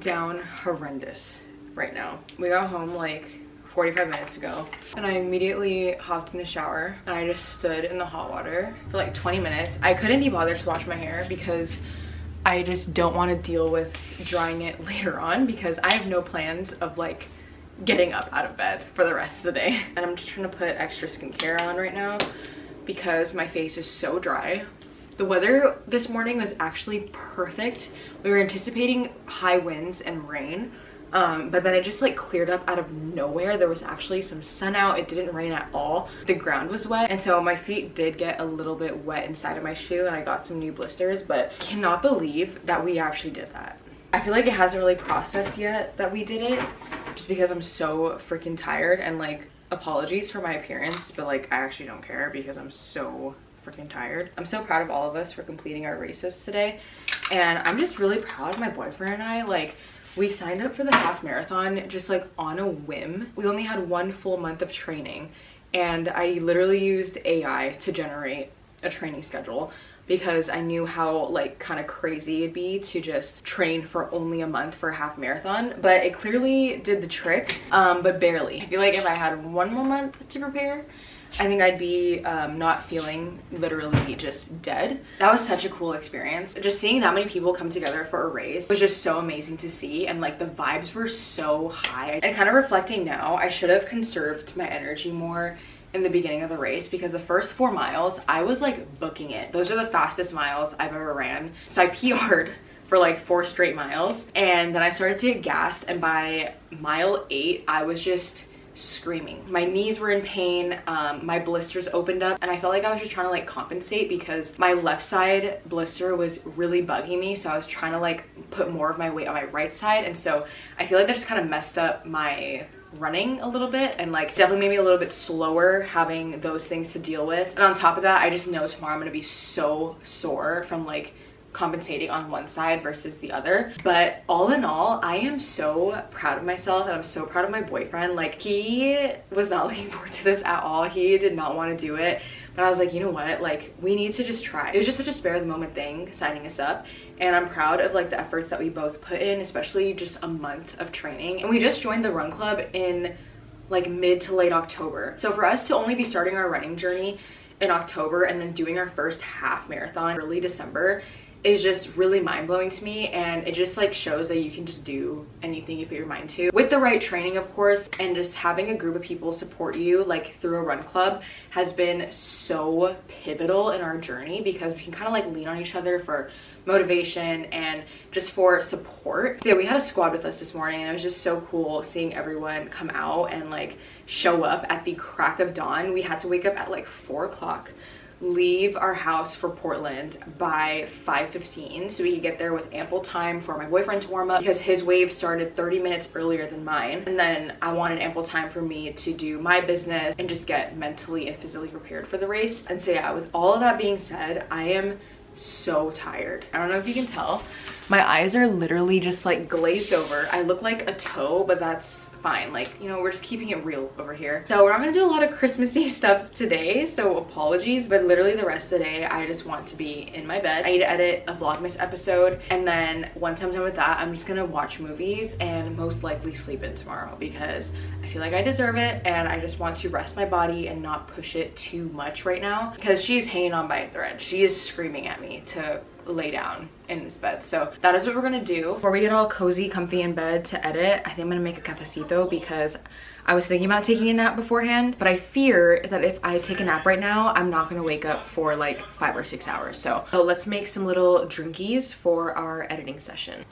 down horrendous right now. We got home like 45 minutes ago and I immediately hopped in the shower and I just stood in the hot water for like 20 minutes. I couldn't be bothered to wash my hair because I just don't want to deal with drying it later on, because I have no plans of like getting up out of bed for the rest of the day. And I'm just trying to put extra skincare on right now because my face is so dry. The weather this morning was actually perfect. We were anticipating high winds and rain, but then it just like cleared up out of nowhere. There was actually some sun out. It didn't rain at all. The ground was wet, and so my feet did get a little bit wet inside of my shoe and I got some new blisters, but I cannot believe that we actually did that. I feel like it hasn't really processed yet that we did it, just because I'm so freaking tired. And like, apologies for my appearance, but like I actually don't care because I'm so freaking tired. I'm so proud of all of us for completing our races today, and I'm just really proud of my boyfriend and I. Like, we signed up for the half marathon just like on a whim. We only had 1 full month of training, and I literally used AI to generate a training schedule because I knew how like kind of crazy it'd be to just train for only a month for a half marathon. But it clearly did the trick, but barely. I feel like if I had 1 more month to prepare, I think I'd be not feeling literally just dead. That was such a cool experience. Just seeing that many people come together for a race was just so amazing to see, and like the vibes were so high. And kind of reflecting now, I should have conserved my energy more in the beginning of the race, because the first 4 miles I was like booking it. Those are the fastest miles I've ever ran. So I PR'd for like 4 straight miles, and then I started to get gassed, and by mile 8 I was just screaming. My knees were in pain, my blisters opened up, and I felt like I was just trying to like compensate because my left side blister was really bugging me, so I was trying to like put more of my weight on my right side. And so I feel like that just kind of messed up my running a little bit, and like definitely made me a little bit slower having those things to deal with. And on top of that, I just know tomorrow I'm gonna be so sore from like compensating on one side versus the other. But all in all, I am so proud of myself, and I'm so proud of my boyfriend. Like, he was not looking forward to this at all. He did not want to do it, but I was like, you know what, like, we need to just try. It was just such a spare of the moment thing signing us up, and I'm proud of like the efforts that we both put in, especially just a month of training. And we just joined the run club in like mid to late October, so for us to only be starting our running journey in October and then doing our first half marathon early December is just really mind-blowing to me. And it just like shows that you can just do anything you put your mind to, with the right training, of course. And just having a group of people support you like through a run club has been so pivotal in our journey, because we can kind of like lean on each other for motivation and just for support. So yeah, we had a squad with us this morning, and it was just so cool seeing everyone come out and like show up at the crack of dawn. We had to wake up at like 4 o'clock, leave our house for Portland by 5:15 so we could get there with ample time for my boyfriend to warm up, because his wave started 30 minutes earlier than mine, and then I wanted ample time for me to do my business and just get mentally and physically prepared for the race. And so yeah, with all of that being said, I am so tired. I don't know if you can tell, my eyes are literally just like glazed over. I look like a toe, but that's fine. Like, you know, we're just keeping it real over here. So we're not gonna do a lot of Christmassy stuff today, so apologies, but literally the rest of the day I just want to be in my bed. I need to edit a vlogmas episode, and then once I'm done with that, I'm just gonna watch movies and most likely sleep in tomorrow, because I feel like I deserve it, and I just want to rest my body and not push it too much right now, because she's hanging on by a thread. She is screaming at me to lay down in this bed. So that is what we're gonna do. Before we get all cozy, comfy in bed to edit, I think I'm gonna make a cafecito, because I was thinking about taking a nap beforehand, but I fear that if I take a nap right now, I'm not gonna wake up for like 5 or 6 hours. So let's make some little drinkies for our editing session.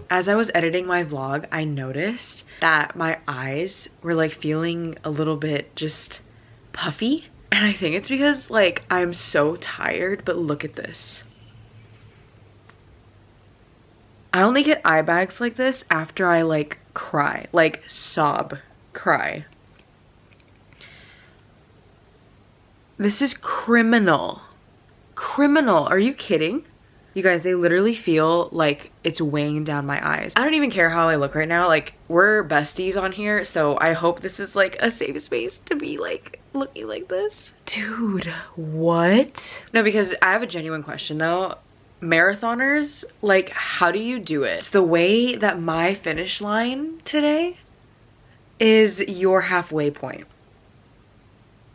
As I was editing my vlog, I noticed that my eyes were like feeling a little bit just puffy. And I think it's because like I'm so tired, but look at this. I only get eye bags like this after I like cry, like sob, cry. This is criminal. Criminal. Are you kidding? You guys, they literally feel like it's weighing down my eyes. I don't even care how I look right now. Like, we're besties on here, so I hope this is like a safe space to be like looking like this. Dude, what? No, because I have a genuine question though. Marathoners, like, how do you do it? It's the way that my finish line today is your halfway point.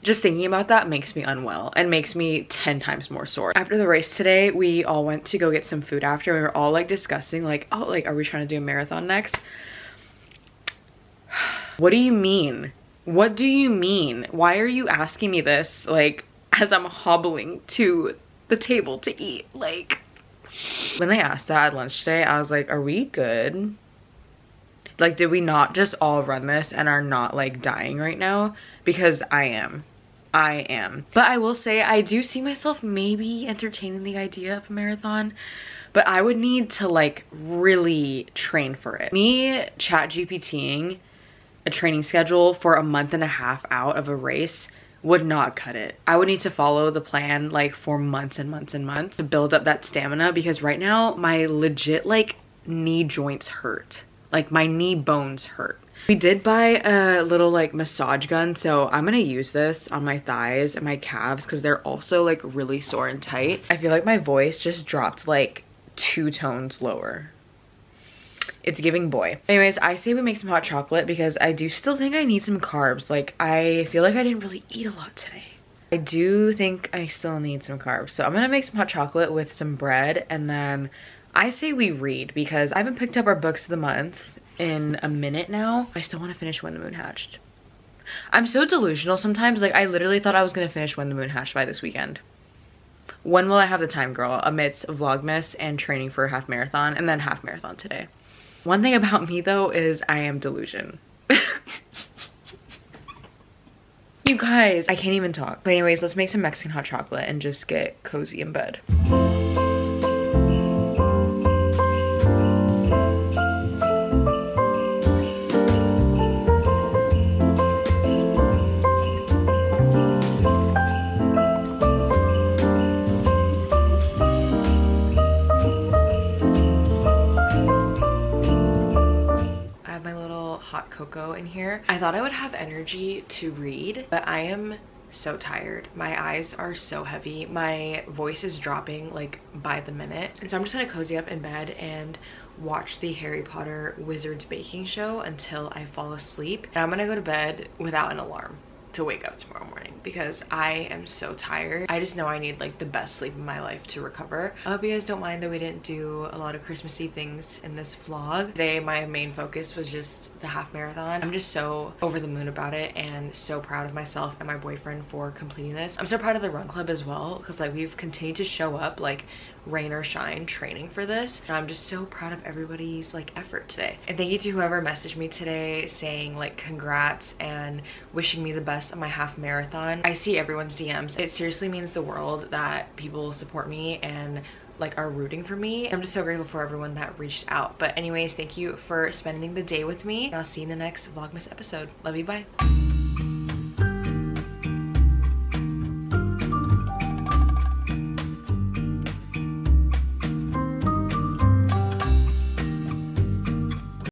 Just thinking about that makes me unwell and makes me 10 times more sore. After the race today, we all went to go get some food after. We were all like discussing like, oh, like, are we trying to do a marathon next? What do you mean? What do you mean? Why are you asking me this like as I'm hobbling to the table to eat? Like, when they asked that at lunch today, I was like, are we good? Like, did we not just all run this and are not like dying right now? Because I am. But I will say I do see myself maybe entertaining the idea of a marathon, but I would need to like really train for it. Me chat GPTing a training schedule for a month and a half out of a race would not cut it. I would need to follow the plan like for months and months and months to build up that stamina, because right now my legit like knee joints hurt. Like my knee bones hurt. We did buy a little like massage gun, so I'm gonna use this on my thighs and my calves because they're also like really sore and tight. I feel like my voice just dropped like 2 tones lower. It's giving boy. Anyways, I say we make some hot chocolate because I do still think I need some carbs. Like, I feel like I didn't really eat a lot today. I do think I still need some carbs. So I'm gonna make some hot chocolate with some bread, and then I say we read because I haven't picked up our books of the month in a minute now. I still want to finish When the Moon Hatched. I'm so delusional sometimes. Like, I literally thought I was gonna finish When the Moon Hatched by this weekend. When will I have the time, girl? Amidst vlogmas and training for a half marathon, and then half marathon today. One thing about me though is I am delusion. You guys, I can't even talk. But anyways, let's make some Mexican hot chocolate and just get cozy in bed. Cocoa in here. I thought I would have energy to read, but I am so tired. My eyes are so heavy. My voice is dropping like by the minute. And so I'm just gonna cozy up in bed and watch the Harry Potter Wizards baking show until I fall asleep. And I'm gonna go to bed without an alarm to wake up tomorrow morning because I am so tired. I just know I need like the best sleep in my life to recover. I hope you guys don't mind that we didn't do a lot of Christmassy things in this vlog. Today my main focus was just the half marathon. I'm just so over the moon about it and so proud of myself and my boyfriend for completing this. I'm so proud of the run club as well because like we've continued to show up like rain or shine training for this, and I'm just so proud of everybody's like effort today. And thank you to whoever messaged me today saying like congrats and wishing me the best on my half marathon. I see everyone's DMs. It seriously means the world that people support me and like are rooting for me. I'm just so grateful for everyone that reached out. But anyways, thank you for spending the day with me, and I'll see you in the next vlogmas episode. Love you, bye.